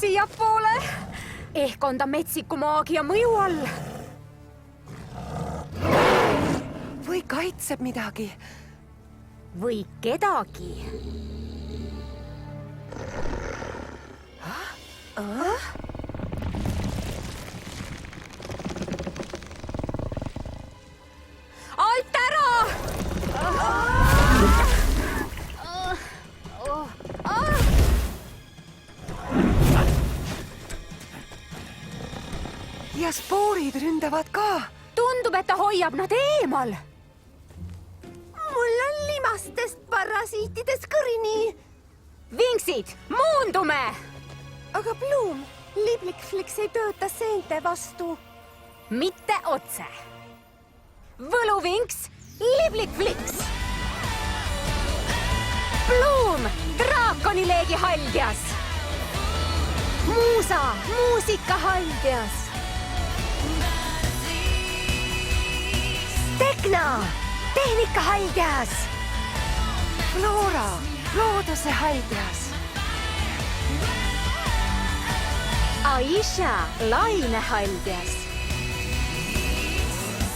siiapoole. Ehk on ta metsiku maagia mõju all. Või kaitseb midagi. Või kedagi. Alt ära! Ja spoorid ründavad ka. Tundub, et ta hoiab nad eemal. Mul on limastest parasiitidest kõrini. Vinksid, muundume! Aga Bloom, Liblikfliks ei tööta seente vastu. Mitte otse. Võluvinks, Liblikfliks. Bloom, draakonileegi haldjas. Muusa, muusika haldjas. Tekna, tehnika haldjas. Flora, looduse haldjas. Aisha, laine haldjas.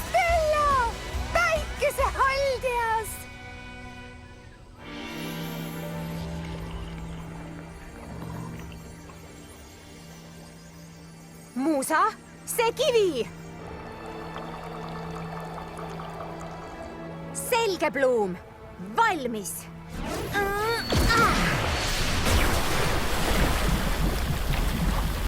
Stella, päikese haldjas. Muusa, see kivi. Selge, Bloom, valmis.